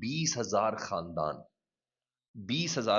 20,000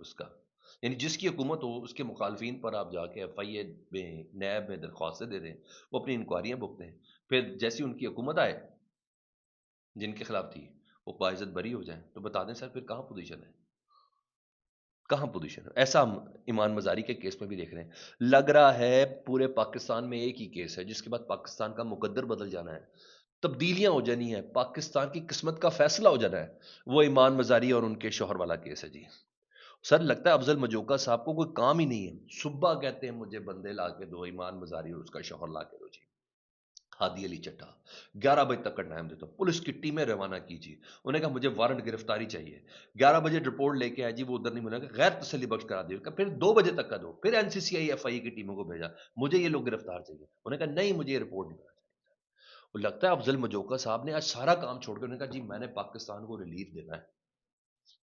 اس کا؟ یعنی جس کی حکومت ہو اس کے مخالفین پر آپ جا کے ایف آئی اے میں نیب میں درخواستیں دے دیں، وہ اپنی انکوائریاں بکتے ہیں، پھر جیسی ان کی حکومت آئے جن کے خلاف تھی وہ باعزت بری ہو جائیں، تو بتا دیں سر پھر کہاں پوزیشن ہے؟ کہاں پوزیشن ہے؟ ایسا ہم ایمان مزاری کے کیس میں بھی دیکھ رہے ہیں، لگ رہا ہے پورے پاکستان میں ایک ہی کیس ہے جس کے بعد پاکستان کا مقدر بدل جانا ہے، تبدیلیاں ہو جانی ہیں، پاکستان کی قسمت کا فیصلہ ہو جانا ہے، وہ ایمان مزاری اور ان کے شوہر والا کیس ہے جی۔ سر لگتا ہے افضل مجوکا صاحب کو کوئی کام ہی نہیں ہے، صبح کہتے ہیں مجھے بندے لا کے دو، ایمان مزاری اور اس کا شوہر لا کے دو جی، ہادی علی چٹا 11 بجے تک کا ٹائم دیتا ہوں، پولیس کی ٹیمیں روانہ کیجیے، انہوں نے کہا مجھے وارنٹ گرفتاری چاہیے، 11 بجے رپورٹ لے کے آئے جی، وہ ادھر نہیں ملا، غیر تسلی بخش کرا دی، پھر 2 بجے تک کا دو، پھر N C C I F آئی کی ٹیموں کو بھیجا، مجھے یہ لوگ گرفتار چاہیے، انہوں نے کہا نہیں مجھے یہ رپورٹ نہیں کرنا چاہیے۔ وہ لگتا ہے افضل مجوکا صاحب نے آج سارا کام چھوڑ کے انہوں نے کہا جی میں نے پاکستان کو ریلیف دینا ہے،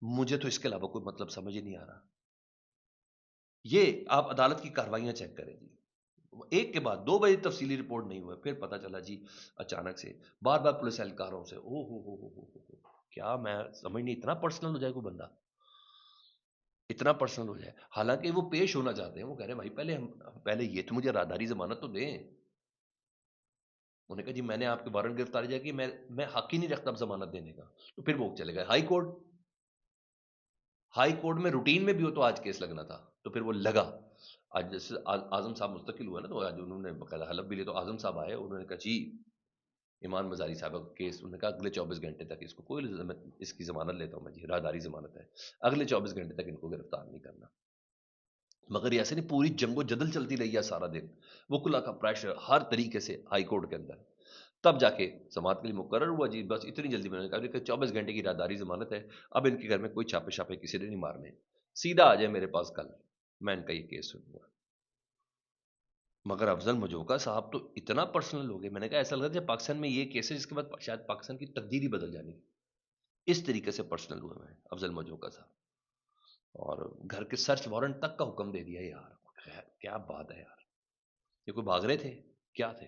مجھے تو اس کے علاوہ کوئی مطلب سمجھ ہی نہیں آ رہا۔ یہ آپ عدالت کی کاروائیاں چیک کریں جی، ایک کے بعد 2 بجے تفصیلی رپورٹ نہیں ہوا، پھر پتا چلا جی اچانک سے بار بار پولیس اہلکاروں سے او کیا میں سمجھ نہیں، اتنا پرسنل ہو جائے کوئی بندہ، اتنا پرسنل ہو جائے، حالانکہ وہ پیش ہونا چاہتے ہیں، وہ کہہ رہے ہیں بھائی پہلے یہ تو مجھے راداری ضمانت تو دیں، انہوں نے کہا جی میں نے آپ کے وارنٹ گرفتاری جائے کہ میں حق ہی نہیں رکھتا اب ضمانت دینے کا، تو پھر وہ چلے گئے ہائی کورٹ میں روٹین میں بھی ہو تو آج کیس لگنا تھا، تو پھر وہ لگا، آج جیسے اعظم صاحب مستقل ہوا نا، تو آج انہوں نے باقاعدہ حلف بھی لیا، تو اعظم صاحب آئے، انہوں نے کہا جی ایمان مزاری صاحب کا کیس، انہوں نے کہا اگلے 24 گھنٹے تک اس کو کوئی اس کی ضمانت لیتا ہوں میں جی، راہداری ضمانت ہے، اگلے 24 گھنٹے تک ان کو گرفتار نہیں کرنا، مگر یہ ایسے نہیں، پوری جنگ و جدل چلتی رہی ہے سارا دن، وکلا کا پریشر ہر طریقے سے ہائی کورٹ کے اندر، تب جا کے سماعت کے لیے مقرر ہوا جی، بس اتنی جلدی میں نے کہا کہ 24 گھنٹے کی راہداری ضمانت ہے، اب ان کے گھر میں کوئی چھاپے چھاپے کسی نے نہیں مارنے، سیدھا آ جائے میرے پاس کل، میں ان کا یہ کیس سنوں گا۔ مگر افضل مجوکا صاحب تو اتنا پرسنل ہو گئے، میں نے کہا ایسا لگتا ہے پاکستان میں یہ کیس ہے جس کے بعد شاید پاکستان کی تقدیر ہی بدل جانی، اس طریقے سے پرسنل ہوئے ہیں افضل مجوکا صاحب، اور گھر کے سرچ وارنٹ تک کا حکم دے دیا یار، کیا بات ہے یار، یہ کوئی بھاگ رہے تھے کیا تھے؟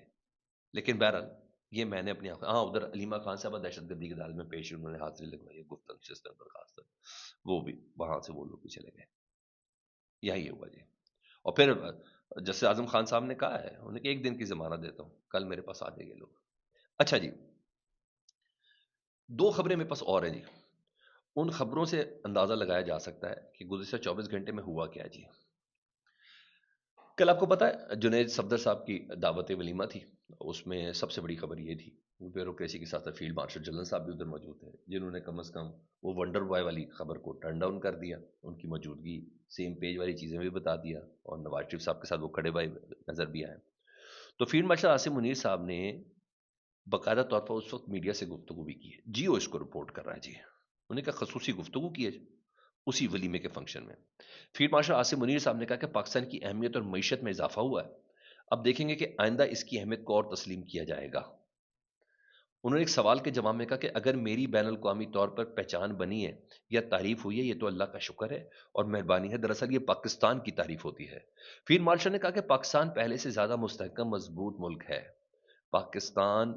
لیکن بہرحال یہ میں نے اپنی ہاں ادھر علیمہ خان صاحبہ دہشت گردی کی عدالت میں پیش، انہوں نے حاضری لگوائی، گفتگو شستہ درخواست، وہ بھی وہاں سے وہ لوگ بھی چلے گئے، یہی ہوا جی۔ اور پھر جیسے اعظم خان صاحب نے کہا ہے، انہوں نے کہ 1 دن کی ضمانت دیتا ہوں، کل میرے پاس آ جائے گے لوگ۔ اچھا جی، 2 خبریں میرے پاس اور ہیں جی، ان خبروں سے اندازہ لگایا جا سکتا ہے کہ گزشتہ 24 گھنٹے میں ہوا کیا جی۔ کل آپ کو پتا ہے جنید صفدر صاحب کی دعوت ولیمہ تھی، اس میں سب سے بڑی خبر یہ تھی، بیوروکریسی کے ساتھ فیلڈ مارشل جنرل صاحب بھی ادھر موجود تھے، جنہوں نے کم از کم وہ ونڈر بوائے والی خبر کو ٹرن ڈاؤن کر دیا، ان کی موجودگی سیم پیج والی چیزیں بھی بتا دیا، اور نواز شریف صاحب کے ساتھ وہ کھڑے بھائی نظر بھی آئے۔ تو فیلڈ مارشل عاصم منیر صاحب نے باقاعدہ طور پر اس وقت میڈیا سے گفتگو بھی کی ہے، جیو اس کو رپورٹ کر رہا ہے جی، انہیں کا خصوصی گفتگو کی ہے اسی ولیمے کے فنکشن میں۔ فیلڈ مارشل عاصم منیر صاحب نے کہا کہ پاکستان کی اہمیت اور معیشت میں اضافہ ہوا ہے، اب دیکھیں گے کہ آئندہ اس کی اہمیت کو اور تسلیم کیا جائے گا۔ انہوں نے ایک سوال کے جواب میں کہا کہ اگر میری بین الاقوامی طور پر پہچان بنی ہے یا تعریف ہوئی ہے، یہ تو اللہ کا شکر ہے اور مہربانی ہے، دراصل یہ پاکستان کی تعریف ہوتی ہے۔ فیلڈ مارشل نے کہا کہ پاکستان پہلے سے زیادہ مستحکم مضبوط ملک ہے، پاکستان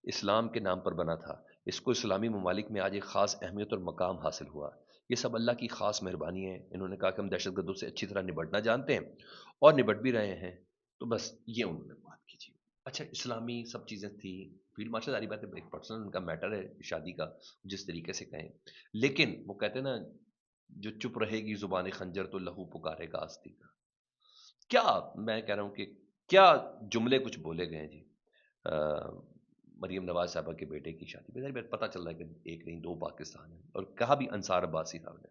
اسلام کے نام پر بنا تھا، اس کو اسلامی ممالک میں آج ایک خاص اہمیت اور مقام حاصل ہوا، یہ سب اللہ کی خاص مہربانی ہے۔ انہوں نے کہا کہ ہم دہشت گردوں سے اچھی طرح نبٹنا جانتے ہیں اور نبٹ بھی رہے ہیں، تو بس یہ انہوں نے بات کی تھی۔ اچھا اسلامی سب چیزیں تھیں، فیلڈ مارشل ساری بات ہے، ایک پرسنل ان کا میٹر ہے شادی کا، جس طریقے سے کہیں، لیکن وہ کہتے ہیں نا جو چپ رہے گی زبان خنجر تو لہو پکارے گا آستی کا، کیا میں کہہ رہا ہوں کہ کیا جملے کچھ بولے گئے ہیں جی۔ مریم نواز صاحبہ کے بیٹے کی شادی میں پتہ چل رہا ہے کہ ایک نہیں 2 پاکستان ہیں، اور کہا بھی انصار عباسی صاحب نے،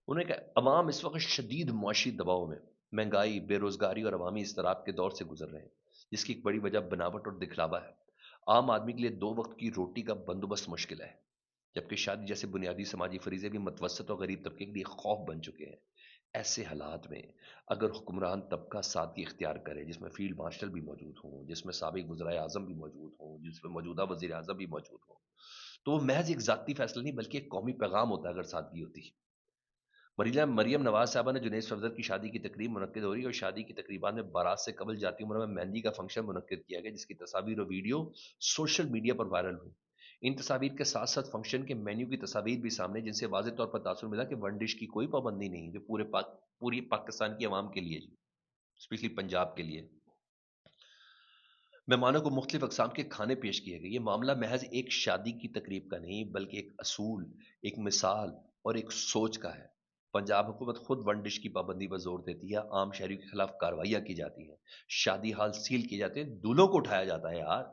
انہوں نے کہا عوام اس وقت شدید معاشی دباؤ میں، مہنگائی، بے روزگاری اور عوامی اضطراب کے دور سے گزر رہے ہیں، جس کی ایک بڑی وجہ بناوٹ اور دکھلاوا ہے۔ عام آدمی کے لیے 2 وقت کی روٹی کا بندوبست مشکل ہے، جبکہ شادی جیسے بنیادی سماجی فریضے بھی متوسط اور غریب طبقے کے لیے خوف بن چکے ہیں۔ ایسے حالات میں اگر حکمران طبقہ سادگی اختیار کرے، جس میں فیلڈ مارشل بھی موجود ہوں، جس میں سابق وزرائے اعظم بھی موجود ہوں، جس میں موجودہ وزیر اعظم بھی موجود ہوں، تو وہ محض ایک ذاتی فیصلہ نہیں بلکہ ایک قومی پیغام ہوتا ہے اگر سادگی ہوتی۔ مریم نواز صاحبہ نے جنید صفدر کی شادی کی تقریب منعقد ہو رہی ہے، اور شادی کی تقریبات میں بارات سے قبل جاتی عمر میں مہندی کا فنکشن منعقد کیا گیا، جس کی تصاویر اور ویڈیو سوشل میڈیا پر وائرل ہوئی۔ ان تصاویر کے ساتھ ساتھ فنکشن کے مینیو کی تصاویر بھی سامنے، جن سے واضح طور پر تاثر ملا کہ ون ڈش کی کوئی پابندی نہیں جو پوری پاکستان کی عوام کے لیے جی، اسپیشلی پنجاب کے لیے مہمانوں کو مختلف اقسام کے کھانے پیش کیے گئے۔ یہ معاملہ محض ایک شادی کی تقریب کا نہیں بلکہ ایک اصول، ایک مثال اور ایک سوچ کا ہے۔ پنجاب حکومت خود ون ڈش کی پابندی پر زور دیتی ہے، عام شہریوں کے خلاف کارروائیاں کی جاتی ہیں، شادی ہال سیل کیے جاتے ہیں، دولہوں کو اٹھایا جاتا ہے یار،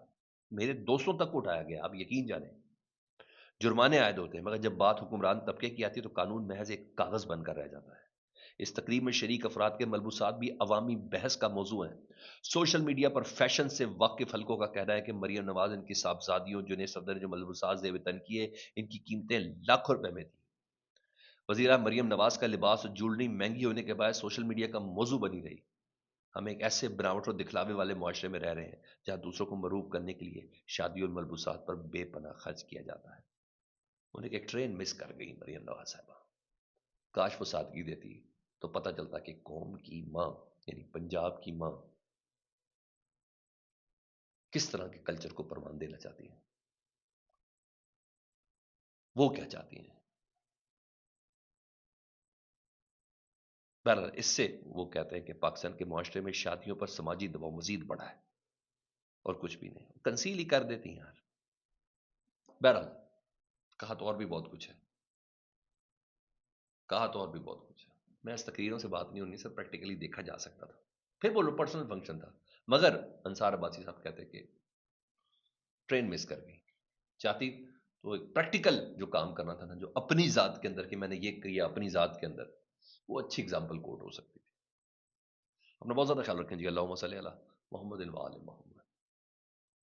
میرے دوستوں تک کو اٹھایا گیا، آپ یقین جانیں، جرمانے عائد ہوتے ہیں، مگر جب بات حکمران طبقے کی آتی ہے تو قانون محض ایک کاغذ بن کر رہ جاتا ہے۔ اس تقریب میں شریک افراد کے ملبوسات بھی عوامی بحث کا موضوع ہیں۔ سوشل میڈیا پر فیشن سے واقف حلقوں کا کہنا ہے کہ مریم نواز ان کی صاحبزادیوں جنہیں صدر نے جو ملبوسات زیب تن کیے، ان کی قیمتیں لاکھوں روپے میں تھیں۔ وزیرہ مریم نواز کا لباس اور جولری مہنگی ہونے کے باعث سوشل میڈیا کا موضوع بنی رہی۔ ہم ایک ایسے بناوٹ اور دکھلاوے والے معاشرے میں رہ رہے ہیں جہاں دوسروں کو مروب کرنے کے لیے شادی اور ملبوسات پر بے پناہ خرچ کیا جاتا ہے۔ انہیں ایک ٹرین مس کر گئی مریم نواز صاحبہ، کاش وہ سادگی دیتی تو پتہ چلتا کہ قوم کی ماں یعنی پنجاب کی ماں کس طرح کے کلچر کو پروان دینا چاہتی ہیں، وہ کیا چاہتی ہیں۔ بہرحال اس سے وہ کہتے ہیں کہ پاکستان کے معاشرے میں شادیوں پر سماجی دباؤ مزید بڑھا ہے اور کچھ بھی نہیں، کنسیل ہی کر دیتی ہیں یار۔ بہرحال کہا تو اور بھی بہت کچھ ہے، کہا تو اور بھی بہت کچھ ہے، میں اس تقریروں سے بات نہیں ہونی، سر پریکٹیکلی دیکھا جا سکتا تھا، پھر بولو پرسنل فنکشن تھا، مگر انصار عباسی صاحب کہتے کہ ٹرین مس کر گئی، چاہتی تو ایک پریکٹیکل جو کام کرنا تھا نا، جو اپنی ذات کے اندر کہ میں نے یہ کیا اپنی ذات کے اندر، وہ اچھی اگزامپل کوٹ ہو سکتی تھی۔ اپنا بہت زیادہ خیال رکھیں جی، اللہم صلی علی محمد و آل محمد۔